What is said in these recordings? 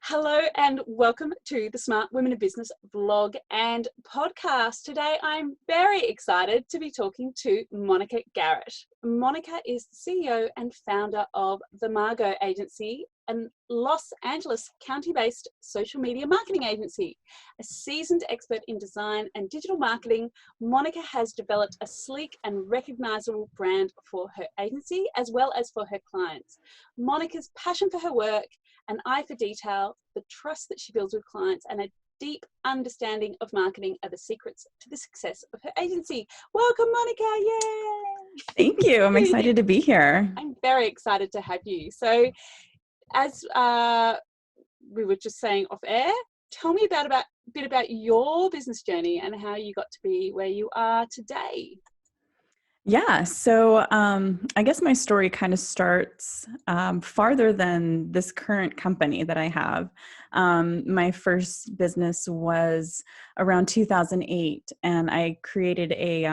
Hello and welcome to the Smart Women of Business vlog and podcast. Today I'm very excited to be talking to Monica Garrett. Monica is the CEO and founder of the Margaux agency, a Los Angeles County-based social media marketing agency. A seasoned expert in design and digital marketing, Monica has developed a sleek and recognizable brand for her agency as well as for her clients. Monica's passion for her work, an eye for detail, the trust that she builds with clients, and a deep understanding of marketing are the secrets to the success of her agency. Welcome, Monica. Yay! Thank you. I'm excited to be here. I'm very excited to have you. So as we were just saying off air, tell me a bit about your business journey and how you got to be where you are today. Yeah. So I guess my story kind of starts farther than this current company that I have. My first business was around 2008, and I created a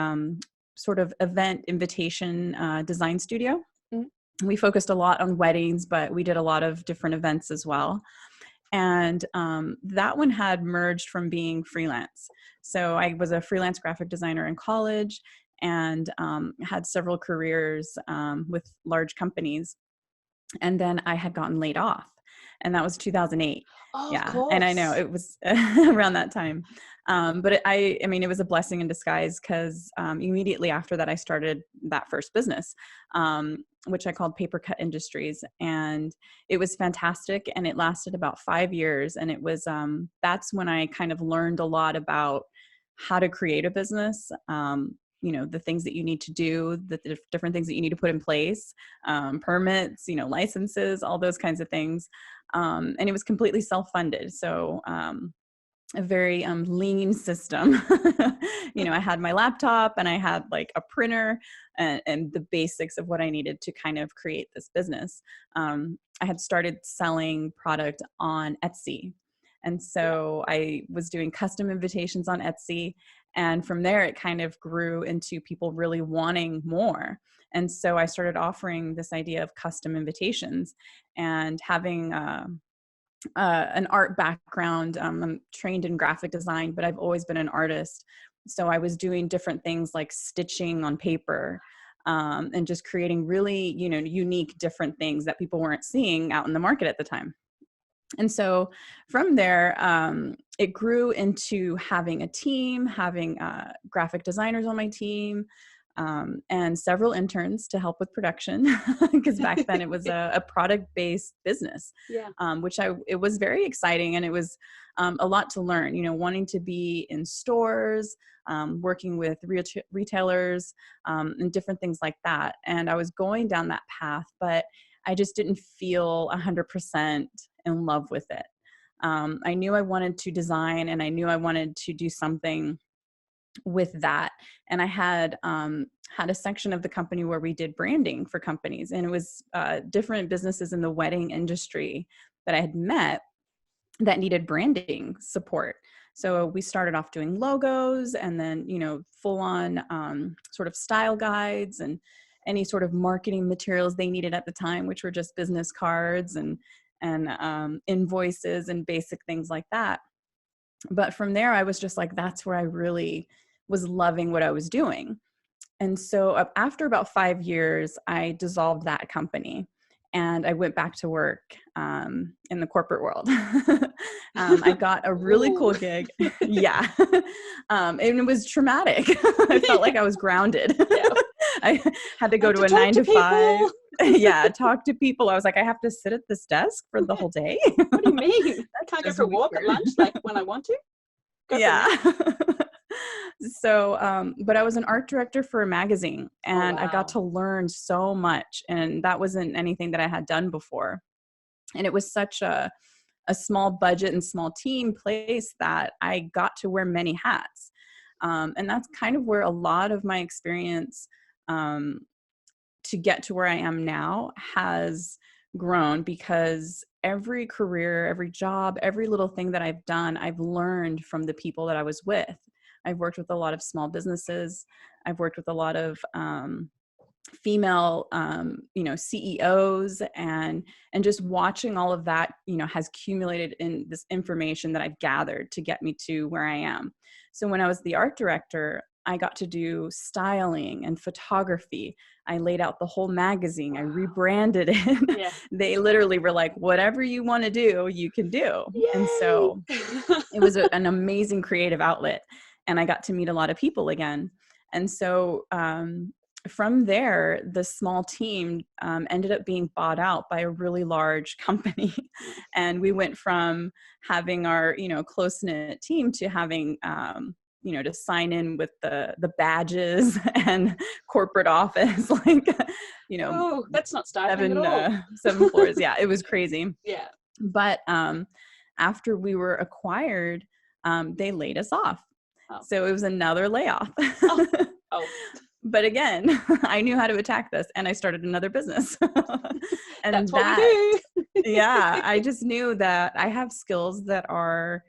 sort of event invitation design studio. Mm-hmm. We focused a lot on weddings, but we did a lot of different events as well. And that one had merged from being freelance. So I was a freelance graphic designer in college, and had several careers with large companies. And then I had gotten laid off, and that was 2008. Oh, yeah. Of course. And I know it was around that time. But I mean, it was a blessing in disguise, because immediately after that, I started that first business, which I called Paper Cut Industries. And it was fantastic. And it lasted about 5 years. And it was, that's when I kind of learned a lot about how to create a business, the things that you need to do, the different things that you need to put in place, permits, licenses, all those kinds of things. And it was completely self-funded. So a very lean system. I had my laptop, and I had like a printer and the basics of what I needed to kind of create this business. I had started selling product on Etsy. And so I was doing custom invitations on Etsy. And from there, it kind of grew into people really wanting more. And so I started offering this idea of custom invitations, and having an art background. I'm trained in graphic design, but I've always been an artist. So I was doing different things like stitching on paper, and just creating really, unique, different things that people weren't seeing out in the market at the time. And so from there, it grew into having a team, having graphic designers on my team, and several interns to help with production, because back then it was a product-based business, which it was very exciting, and it was a lot to learn, wanting to be in stores, working with retailers, and different things like that. And I was going down that path, but I just didn't feel 100% in love with it. I knew I wanted to design, and I knew I wanted to do something with that. And I had a section of the company where we did branding for companies, and it was different businesses in the wedding industry that I had met that needed branding support. So we started off doing logos, and then, full on sort of style guides and any sort of marketing materials they needed at the time, which were just business cards and invoices and basic things like that. But from there, I was just like, that's where I really was loving what I was doing. And so after about 5 years, I dissolved that company, and I went back to work in the corporate world. I got a really cool gig. Yeah. And it was traumatic. I felt like I was grounded. Yeah. I had to go to a 9 to 5. Yeah, talk to people. I was like, I have to sit at this desk for the whole day. What do you mean? I can't go for a walk at lunch like when I want to? Yeah. So, but I was an art director for a magazine, and I got to learn so much, and that wasn't anything that I had done before. And it was such a small budget and small team place that I got to wear many hats. And that's kind of where a lot of my experience to get to where I am now has grown, because every career, every job, every little thing that I've done, I've learned from the people that I was with. I've worked with a lot of small businesses. I've worked with a lot of female, CEOs, and just watching all of that, has accumulated in this information that I've gathered to get me to where I am. So when I was the art director, I got to do styling and photography. I laid out the whole magazine. I rebranded it. Yeah. They literally were like, whatever you want to do, you can do. And Yay! so it was an amazing creative outlet. And I got to meet a lot of people again. And so from there, the small team ended up being bought out by a really large company. And we went from having our, close-knit team to having, to sign in with the badges and corporate office, Oh, that's not stifling at all. 7 floors. Yeah, it was crazy. Yeah. But after we were acquired, they laid us off. Oh. So it was another layoff. Oh. But again, I knew how to attack this, and I started another business. And that's what we do. Yeah, I just knew that I have skills that are,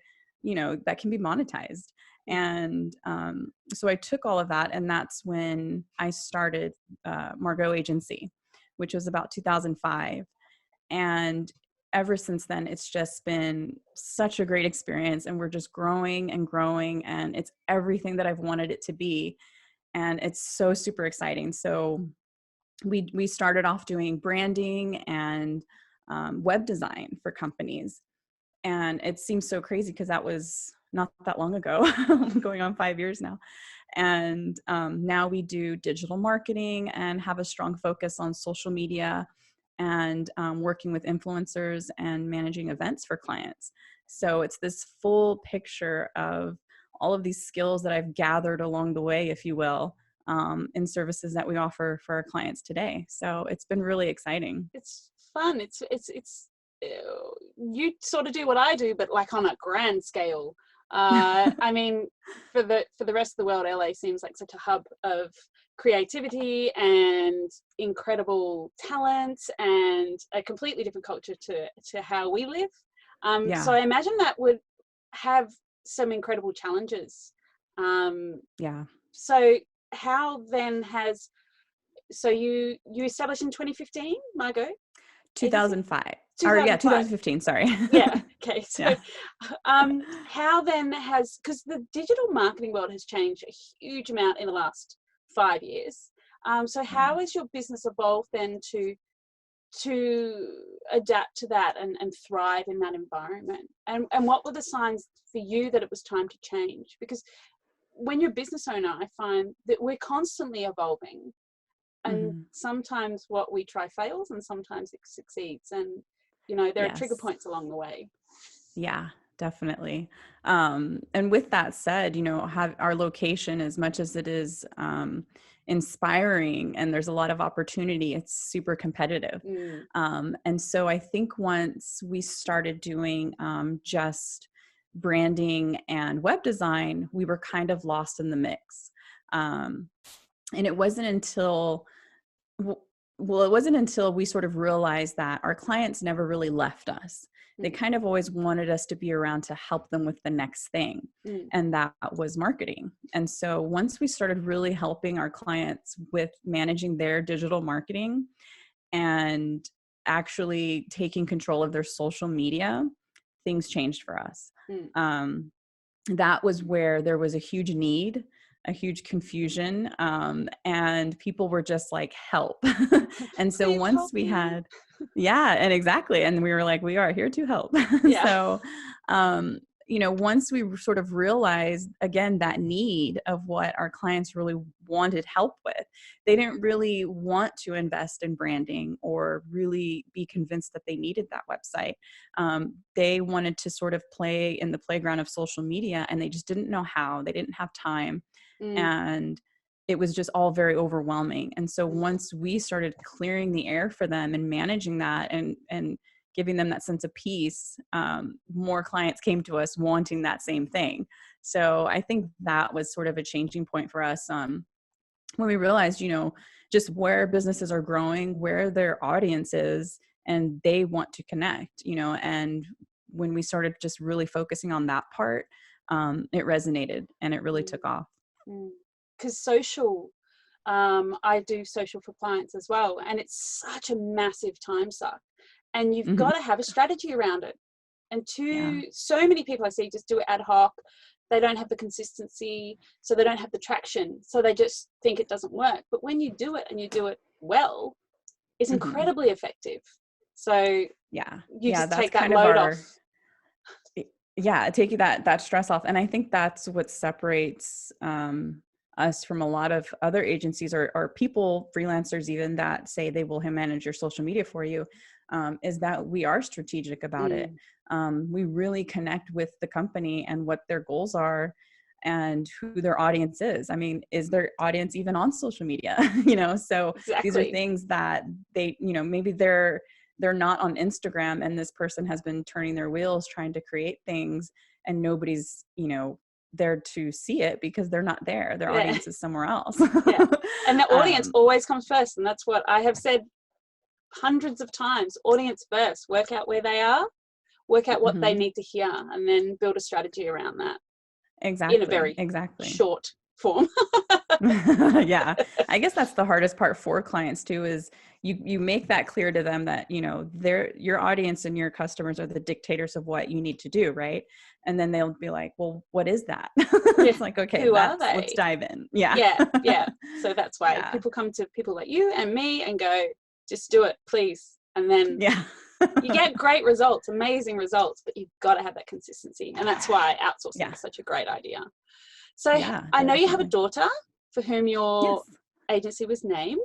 that can be monetized. And so I took all of that, and that's when I started Margaux Agency, which was about 2005. And ever since then, it's just been such a great experience, and we're just growing and growing, and it's everything that I've wanted it to be. And it's so super exciting. So we started off doing branding and web design for companies. And it seems so crazy because that was not that long ago, going on 5 years now. And now we do digital marketing and have a strong focus on social media and working with influencers and managing events for clients. So it's this full picture of all of these skills that I've gathered along the way, if you will, in services that we offer for our clients today. So it's been really exciting. It's fun. It's you sort of do what I do, but like on a grand scale. I mean, for the rest of the world, LA seems like such a hub of creativity and incredible talent and a completely different culture to how we live. Yeah. So I imagine that would have some incredible challenges. Yeah. So how then so you established in 2015, Margaux? 2005. 2005. Or yeah, 2015, sorry. Yeah. Okay. So Yeah. how then because the digital marketing world has changed a huge amount in the last 5 years. So how has your business evolved then to adapt to that and thrive in that environment? And what were the signs for you that it was time to change? Because when you're a business owner, I find that we're constantly evolving. And sometimes what we try fails and sometimes it succeeds. And, there are trigger points along the way. Yeah, definitely. And with that said, have our location, as much as it is inspiring and there's a lot of opportunity, it's super competitive. And so I think once we started doing just branding and web design, we were kind of lost in the mix. And it wasn't until we sort of realized that our clients never really left us. They kind of always wanted us to be around to help them with the next thing. And that was marketing. And so once we started really helping our clients with managing their digital marketing and actually taking control of their social media, things changed for us. That was where there was a huge need, a huge confusion, and people were just like, help. And so once we had, and exactly. And we were like, we are here to help. So, once we sort of realized, again, that need of what our clients really wanted help with, they didn't really want to invest in branding or really be convinced that they needed that website. They wanted to sort of play in the playground of social media, and they just didn't know how. They didn't have time. And it was just all very overwhelming. And so once we started clearing the air for them and managing that and giving them that sense of peace, more clients came to us wanting that same thing. So I think that was sort of a changing point for us when we realized, just where businesses are growing, where their audience is, and they want to connect, and when we started just really focusing on that part, it resonated and it really took off. Because social I do social for clients as well, and it's such a massive time suck, and you've Mm-hmm. got to have a strategy around it. And Yeah. so many people I see just do it ad hoc. They don't have the consistency, so they don't have the traction, so they just think it doesn't work. But when you do it and you do it well, it's Mm-hmm. incredibly effective. So Yeah. you Yeah. just That's take that kind of load our, off. yeah, taking that stress off. And I think that's what separates us from a lot of other agencies or people, freelancers even, that say they will manage your social media for you, is that we are strategic about it. We really connect with the company and what their goals are and who their audience is. I mean, is their audience even on social media? So these are Exactly. things that they, maybe they're not on Instagram, and this person has been turning their wheels trying to create things, and nobody's, there to see it because they're not there. Their Yeah. audience is somewhere else. Yeah. And the audience always comes first. And that's what I have said hundreds of times. Audience first. Work out where they are, work out what they need to hear, and then build a strategy around that. Exactly. In a very Exactly. short form. Yeah. I guess that's the hardest part for clients too, is you make that clear to them that, your audience and your customers are the dictators of what you need to do. Right. And then they'll be like, well, what is that? It's like, okay, Who are let's they? dive in. Yeah. Yeah. So that's why Yeah. people come to people like you and me and go, just do it, please. And then Yeah. you get great results, amazing results, but you've got to have that consistency. And that's why outsourcing is such a great idea. So Yeah, I know you have a definitely. daughter for whom your Yes. agency was named.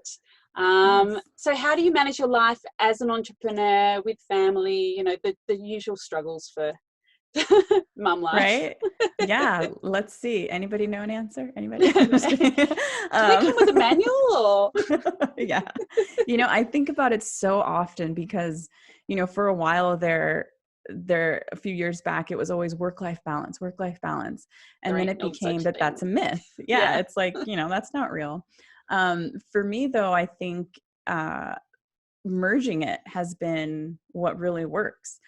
Yes. So how do you manage your life as an entrepreneur with family, the usual struggles for mum life? Right? Yeah. Let's see. Anybody know an answer? Anybody? Do they come with a manual or? Yeah. I think about it so often because, for a while there, a few years back, it was always work-life balance. And There then ain't it no became such that's a thing. myth. Yeah. It's like, that's not real. For me though, I think, merging it has been what really works.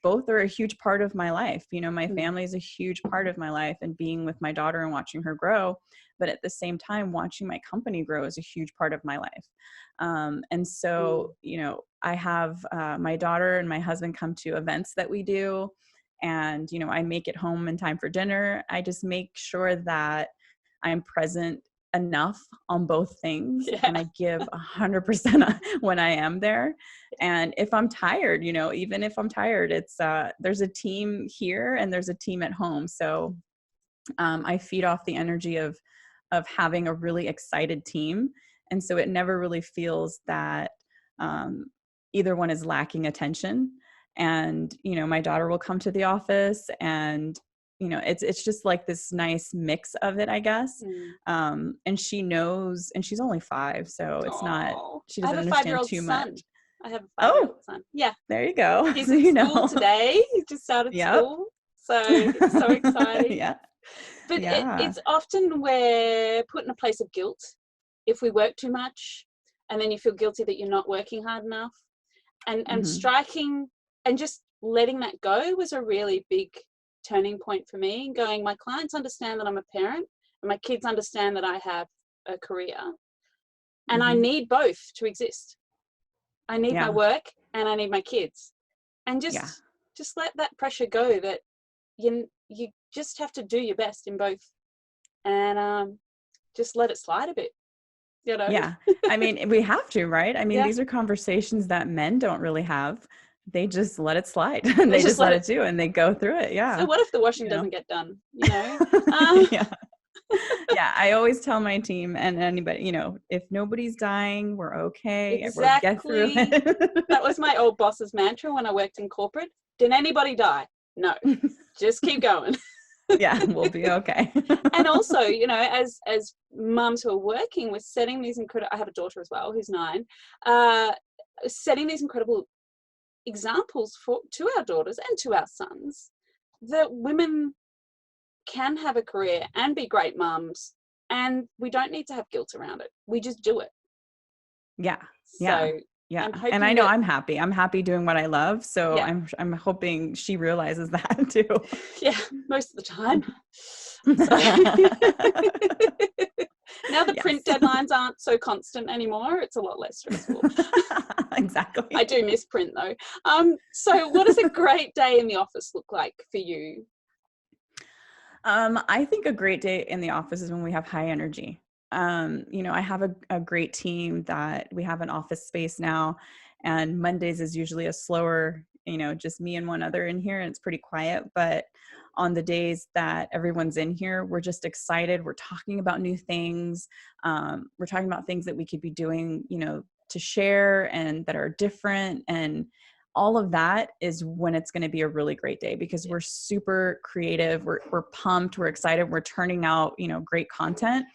Both are a huge part of my life. My family is a huge part of my life, and being with my daughter and watching her grow. But at the same time, watching my company grow is a huge part of my life. And so, I have my daughter and my husband come to events that we do. And, I make it home in time for dinner. I just make sure that I'm present enough on both things, and I give 100% when I am there. And if I'm tired, even if I'm tired, it's there's a team here and there's a team at home. So I feed off the energy of having a really excited team. And so it never really feels that either one is lacking attention. And, my daughter will come to the office, and it's just like this nice mix of it, I guess. And she knows, and she's only 5, so it's not, she I doesn't have a understand 5-year-old too son. much. I have a 5-year-old son. Yeah. There you go. He's So in school today. He just started school. So it's so exciting. Yeah. But Yeah. it's often we're put in a place of guilt if we work too much, and then you feel guilty that you're not working hard enough. And striking and just letting that go was a really big turning point for me, going, my clients understand that I'm a parent and my kids understand that I have a career, and I need both to exist. I need my work and I need my kids, and just let that pressure go, that you just have to do your best in both, and just let it slide a bit. Yeah. I mean, we have to, right? I mean, Yeah. these are conversations that men don't really have. They just let it slide and they just let it do, and they go through it. Yeah. So what if the washing doesn't get done? Yeah. Yeah. I always tell my team and anybody, if nobody's dying, we're okay. Exactly. We'll get through it. That was my old boss's mantra when I worked in corporate. Did anybody die? No. Just keep going. Yeah, we'll be okay. And also, as mums who are working, we're setting these incredible, I have a daughter as well who's 9, setting these incredible examples to our daughters and to our sons, that women can have a career and be great mums, and we don't need to have guilt around it. We just do it. Yeah. So yeah. And I know I'm happy doing what I love. So I'm hoping she realizes that too. Yeah, most of the time. Now the Yes. print deadlines aren't so constant anymore. It's a lot less stressful. Exactly. I do miss print though. So what does a great day in the office look like for you? I think a great day in the office is when we have high energy. I have a great team that we have an office space now, and Mondays is usually a slower, just me and one other in here, and it's pretty quiet. But on the days that everyone's in here, we're just excited. We're talking about new things. We're talking about things that we could be doing, to share and that are different. And all of that is when it's going to be a really great day, because we're super creative. We're pumped. We're excited. We're turning out, great content.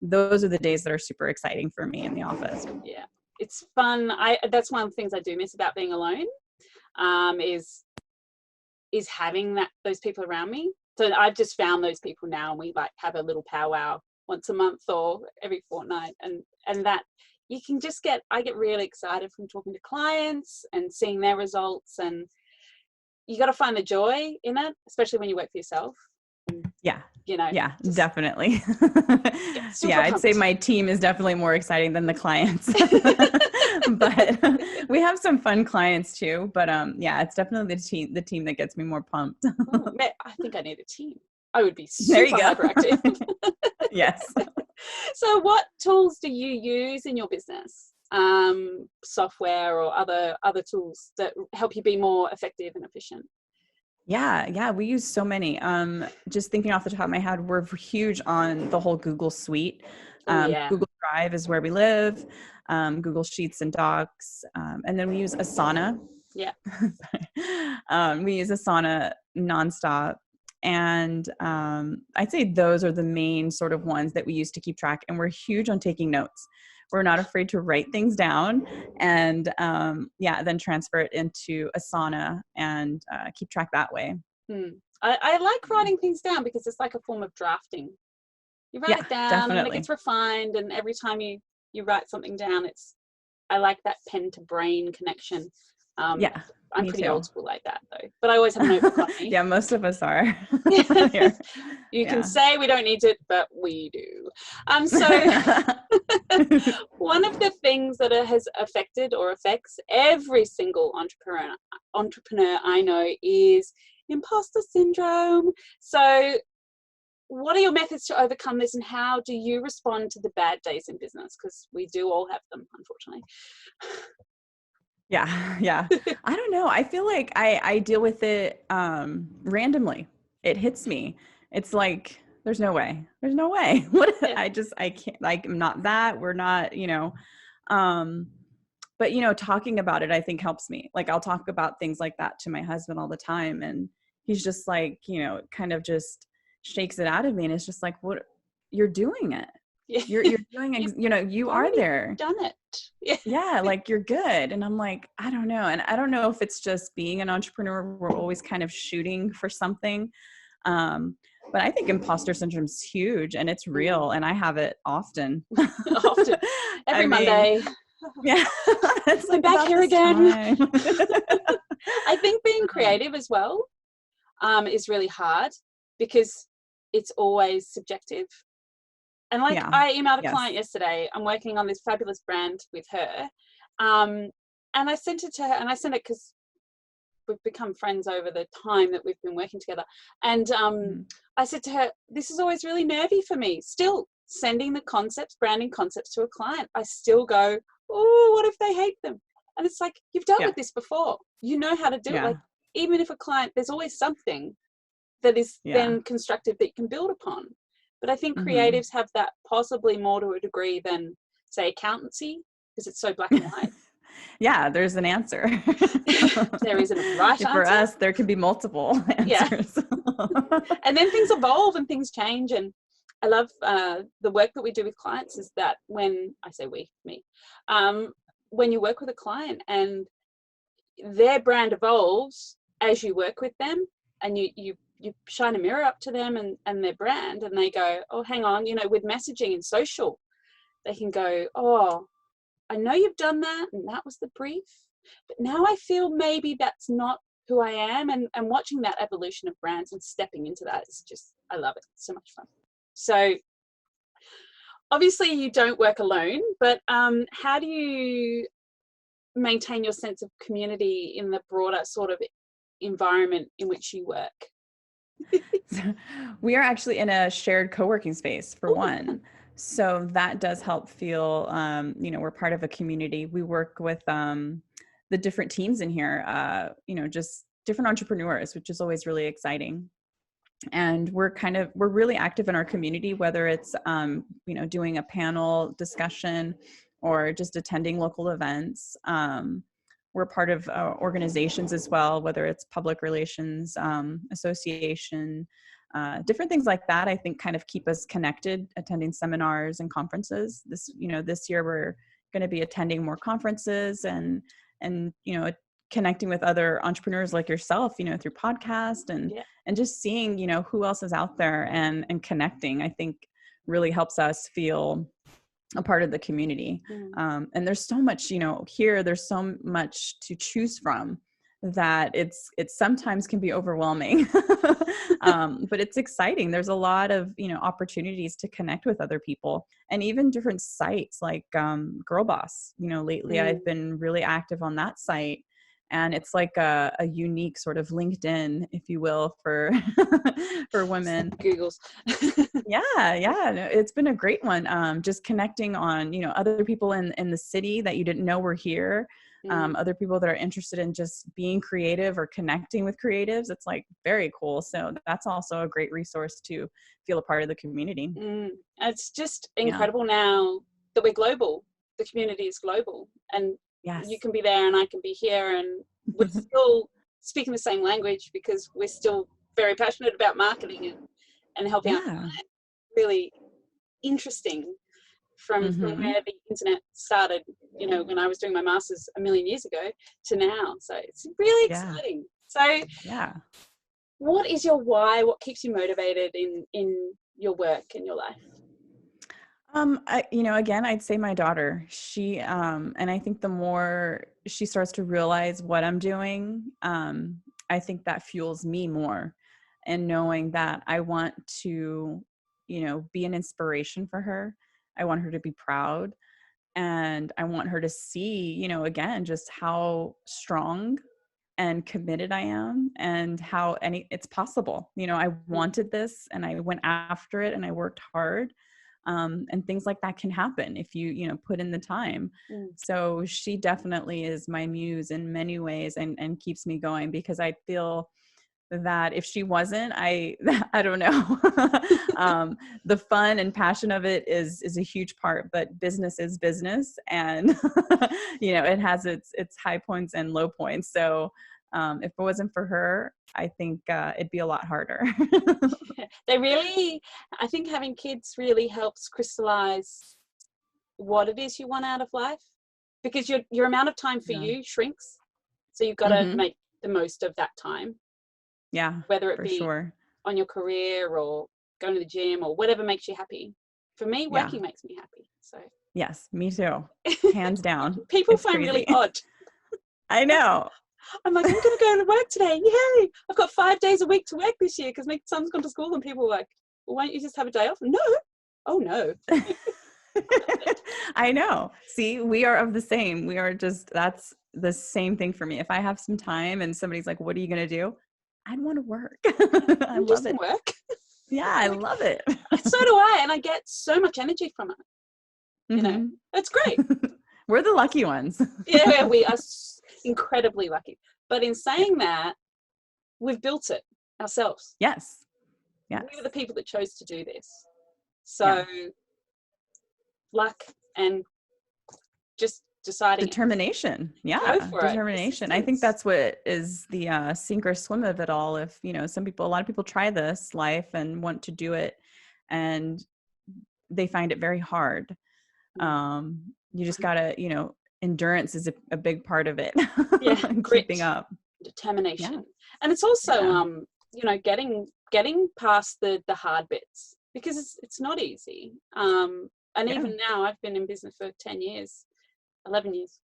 Those are the days that are super exciting for me in the office. Yeah, it's fun. That's one of the things I do miss about being alone, is having those people around me. So I've just found those people now, and we like have a little powwow once a month or every fortnight, and that you can just I get really excited from talking to clients and seeing their results, and you got to find the joy in it, especially when you work for yourself. Yeah. Yeah, just definitely. super I'd say pumped. my team is definitely more exciting than the clients, but we have some fun clients too. But it's definitely the team that gets me more pumped. Oh, I think I need a team. I would be There you super go. hyperactive. Yes. So what tools do you use in your business? Software or other tools that help you be more effective and efficient? Yeah, we use so many. Just thinking off the top of my head, we're huge on the whole Google suite. Oh yeah. Google Drive is where we live, Google Sheets and Docs, and then we use Asana. Yeah. We use Asana nonstop. And I'd say those are the main sort of ones that we use to keep track. And we're huge on taking notes. We're not afraid to write things down and then transfer it into Asana and keep track that way. I like writing things down because it's like a form of drafting. You write Yeah, it down and it definitely. gets refined, and every time you write something down, I like that pen to brain connection. Yeah, I'm me pretty too. old school like that though, but I always have a notebook on me. Yeah, most of us are. You can Yeah. say we don't need it, but we do. So one of the things that has affected or affects every single entrepreneur I know is imposter syndrome. So what are your methods to overcome this, and how do you respond to the bad days in business? Because we do all have them, unfortunately. Yeah. I don't know. I feel like I deal with it randomly. It hits me. It's like, there's no way. There's no way. What Yeah. I can't, like, I'm not that. We're not, but talking about it I think helps me. Like, I'll talk about things like that to my husband all the time, and he's just like, kind of just shakes it out of me, and it's just like, what, you're doing it. Yeah. You're doing, you are there. Done it. Yeah, like, you're good. And I'm like, I don't know. And I don't know if it's just being an entrepreneur, we're always kind of shooting for something. But I think imposter syndrome is huge, and it's real, and I have it often. Often. Every Monday. Yeah. It's I'm like, back here again. time. I think being creative as well is really hard, because it's always subjective. And like, I emailed a client yesterday. I'm working on this fabulous brand with her. And I sent it to her, and I sent it because we've become friends over the time that we've been working together. And I said to her, this is always really nervy for me. Still sending the branding concepts to a client, I still go, oh, what if they hate them? And it's like, you've dealt with this before. You know how to do it. Like, even if a client, there's always something that is then constructive that you can build upon. But I think creatives have that possibly more to a degree than, say, accountancy, because it's so black and white. Yeah, there's an answer. There isn't a right answer. For us, there can be multiple answers. And then things evolve and things change. And I love the work that we do with clients is that when I say me, when you work with a client and their brand evolves as you work with them, and you shine a mirror up to them and their brand, and they go, oh, hang on, with messaging and social, they can go, oh, I know you've done that, and that was the brief, but now I feel maybe that's not who I am. And watching that evolution of brands and stepping into that is just, I love it. It's so much fun. So obviously you don't work alone, but how do you maintain your sense of community in the broader sort of environment in which you work? We are actually in a shared co-working space for Ooh. one. So that does help feel, we're part of a community. We work with the different teams in here, just different entrepreneurs, which is always really exciting. And we're really active in our community, whether it's, doing a panel discussion or just attending local events. We're part of organizations as well, whether it's public relations, association, different things like that. I think kind of keep us connected, attending seminars and conferences. This year we're going to be attending more conferences and connecting with other entrepreneurs like yourself, through podcast and just seeing, who else is out there and connecting, I think really helps us feel a part of the community. And there's so much, here, there's so much to choose from that it sometimes can be overwhelming, but it's exciting. There's a lot of, opportunities to connect with other people, and even different sites like Girl Boss. Lately I've been really active on that site. And it's like a unique sort of LinkedIn, if you will, for for women. Googles. Yeah. No, it's been a great one. Just connecting on, other people in the city that you didn't know were here. Other people that are interested in just being creative or connecting with creatives. It's like very cool. So that's also a great resource to feel a part of the community. It's just incredible now that we're global. The community is global, and yes, you can be there and I can be here, and we're still speaking the same language because we're still very passionate about marketing and helping out. Really interesting from where the internet started, when I was doing my master's a million years ago to now. So it's really exciting. So what is your why? What keeps you motivated in your work and your life? Again, I'd say my daughter. She, and I think the more she starts to realize what I'm doing, I think that fuels me more. And knowing that I want to, be an inspiration for her. I want her to be proud, and I want her to see, again, just how strong and committed I am, and how it's possible. I wanted this and I went after it and I worked hard. And things like that can happen if you put in the time. So she definitely is my muse in many ways, and keeps me going, because I feel that if she wasn't, I don't know. The fun and passion of it is a huge part, but business is business, and it has its high points and low points. So if it wasn't for her, I think it'd be a lot harder. I think having kids really helps crystallize what it is you want out of life, because your amount of time for you shrinks. So you've got to make the most of that time. Yeah, whether it be on your career or going to the gym or whatever makes you happy. For me, working makes me happy. So yes, me too. Hands down. People find crazy. Really odd. I know. I'm like, I'm going to go to work today. Yay! I've got 5 days a week to work this year because my son's gone to school, and people are like, well, why don't you just have a day off? No. Oh, no. I know. See, we are of the same. We are that's the same thing for me. If I have some time and somebody's like, what are you going to do? I'd want to work. I love it. Work. Yeah, I love it. So do I. And I get so much energy from it. It's great. We're the lucky ones. Yeah, we are incredibly lucky. But in saying that, we've built it ourselves. Yes. We were the people that chose to do this. So luck and just deciding. Determination. Determination. I think that's what is the sink or swim of it all. If, a lot of people try this life and want to do it, and they find it very hard. You just gotta, endurance is a big part of it. Keeping up. Determination. And it's also, getting past the hard bits, because it's not easy. And even now, I've been in business for 10 years. 11 years.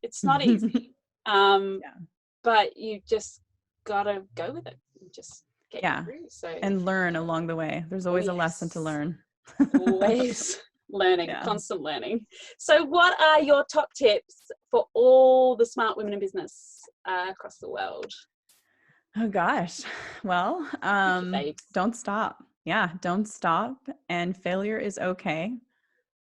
It's not easy. But you just gotta go with it and just get through. So, and learn along the way. There's always a lesson to learn. Always. learning, Yeah. constant learning. So what are your top tips for all the smart women in business across the world? Oh gosh. Well, Babes. don't stop. Yeah, don't stop. And failure is okay.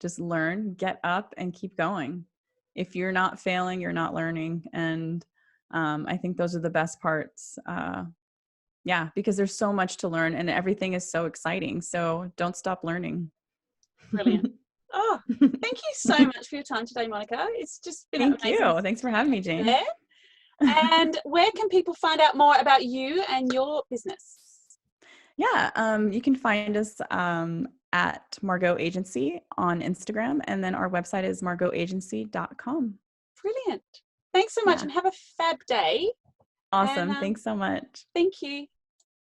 Just learn, get up, and keep going. If you're not failing, you're not learning. And I think those are the best parts. Yeah, because there's so much to learn and everything is so exciting. So don't stop learning. Brilliant. Oh, thank you so much for your time today, Monica. It's just been Thank amazing. you. Thanks for having me, Jane. There. And where can people find out more about you and your business? Yeah, you can find us at Margaux Agency on Instagram, and then our website is margauxagency.com. Brilliant. Thanks so much and have a fab day. Awesome. And Thanks so much. thank you.